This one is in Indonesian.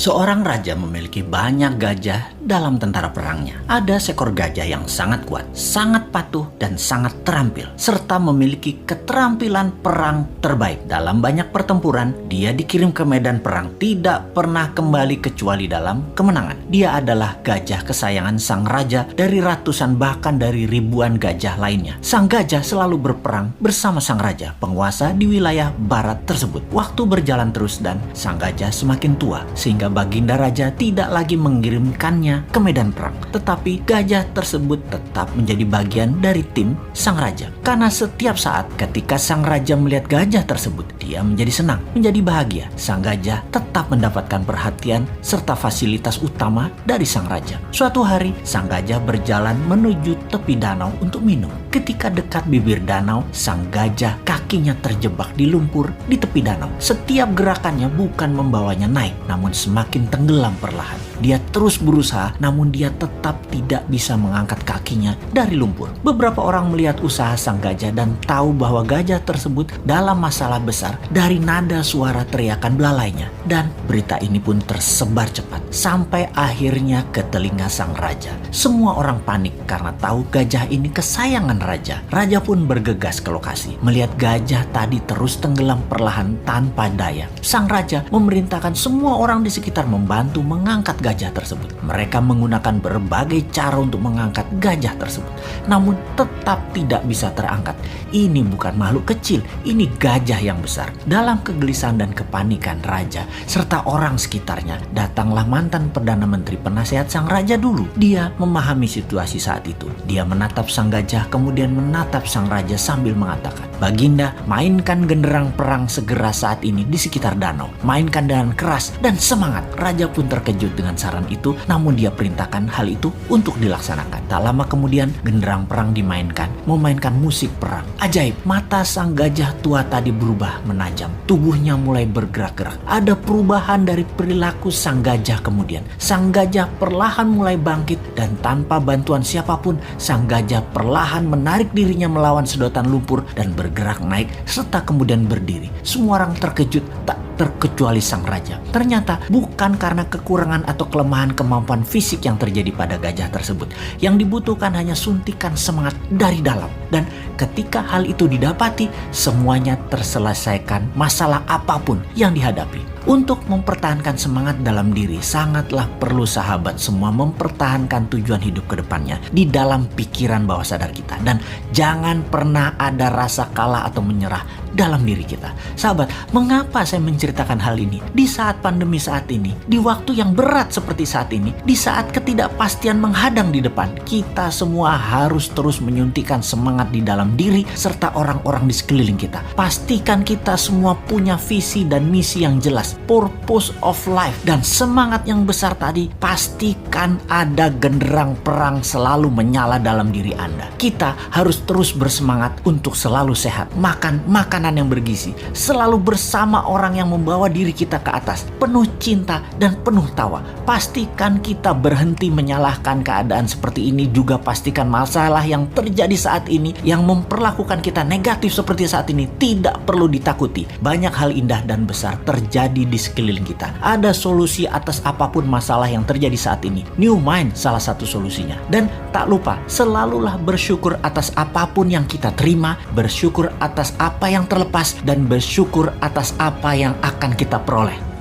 Seorang raja memiliki banyak gajah dalam tentara perangnya. Ada seekor gajah yang sangat kuat, sangat patuh, dan sangat terampil, serta memiliki keterampilan perang terbaik. Dalam banyak pertempuran, dia dikirim ke medan perang, tidak pernah kembali kecuali dalam kemenangan. Dia adalah gajah kesayangan sang raja dari ratusan bahkan dari ribuan gajah lainnya. Sang gajah selalu berperang bersama sang raja, penguasa di wilayah barat tersebut. Waktu berjalan terus dan sang gajah semakin tua, sehingga baginda raja tidak lagi mengirimkannya ke medan perang. Tetapi gajah tersebut tetap menjadi bagian dari tim sang raja. Karena setiap saat ketika sang raja melihat gajah tersebut, dia menjadi senang, menjadi bahagia. Sang gajah tetap mendapatkan perhatian serta fasilitas utama dari sang raja. Suatu hari, sang gajah berjalan menuju tepi danau untuk minum. Ketika dekat bibir danau, sang gajah kakinya terjebak di lumpur di tepi danau. Setiap gerakannya bukan membawanya naik, namun semakin tenggelam perlahan. Dia terus berusaha, namun dia tetap tidak bisa mengangkat kakinya dari lumpur. Beberapa orang melihat usaha sang gajah dan tahu bahwa gajah tersebut dalam masalah besar dari nada suara teriakan belalainya. Dan berita ini pun tersebar cepat sampai akhirnya ke telinga sang raja. Semua orang panik karena tahu gajah ini kesayangan raja. Raja pun bergegas ke lokasi. Melihat gajah tadi terus tenggelam perlahan tanpa daya, sang raja memerintahkan semua orang di sekitar membantu mengangkat gajah tersebut. Mereka menggunakan berbagai cara untuk mengangkat gajah tersebut, namun tetap tidak bisa terangkat. Ini bukan makhluk kecil, ini gajah yang besar. Dalam kegelisahan dan kepanikan raja serta orang sekitarnya, datanglah mantan Perdana Menteri penasehat sang raja dulu. Dia memahami situasi saat itu. Dia menatap sang gajah, kemudian menatap sang raja sambil mengatakan, "Baginda, mainkan genderang perang segera saat ini di sekitar danau. Mainkan dengan keras dan semangat." Raja pun terkejut dengan saran itu, namun dia perintahkan hal itu untuk dilaksanakan. Tak lama kemudian, genderang perang dimainkan, memainkan musik perang. Ajaib, mata sang gajah tua tadi berubah menajam. Tubuhnya mulai bergerak-gerak. Ada perubahan dari perilaku sang gajah kemudian. Sang gajah perlahan mulai bangkit dan tanpa bantuan siapapun, sang gajah perlahan menarik dirinya melawan sedotan lumpur dan bergerak naik serta kemudian berdiri. Semua orang terkejut, tak terkecuali sang raja. Ternyata bukan karena kekurangan atau kelemahan kemampuan fisik yang terjadi pada gajah tersebut. Yang dibutuhkan hanya suntikan semangat dari dalam. Dan ketika hal itu didapati, semuanya terselesaikan masalah apapun yang dihadapi. Untuk mempertahankan semangat dalam diri, sangatlah perlu sahabat semua mempertahankan tujuan hidup ke depannya di dalam pikiran bawah sadar kita. Dan jangan pernah ada rasa kalah atau menyerah dalam diri kita. Sahabat, mengapa saya menceritakan hal ini? Di saat pandemi saat ini, di waktu yang berat seperti saat ini, di saat ketidakpastian menghadang di depan, kita semua harus terus menyuntikkan semangat di dalam diri serta orang-orang di sekeliling kita. Pastikan kita semua punya visi dan misi yang jelas, purpose of life, dan semangat yang besar tadi. Pastikan ada genderang perang selalu menyala dalam diri Anda. Kita harus terus bersemangat untuk selalu sehat, makan makanan yang bergizi, selalu bersama orang yang membawa diri kita ke atas, penuh cinta dan penuh tawa. Pastikan kita berhenti menyalahkan keadaan seperti ini. Juga pastikan masalah yang terjadi saat ini yang memperlakukan kita negatif seperti saat ini tidak perlu ditakuti. Banyak hal indah dan besar terjadi di sekeliling kita. Ada solusi atas apapun masalah yang terjadi saat ini. New Mind salah satu solusinya. Dan tak lupa, selalulah bersyukur atas apapun yang kita terima, bersyukur atas apa yang terlepas, dan bersyukur atas apa yang akan kita peroleh.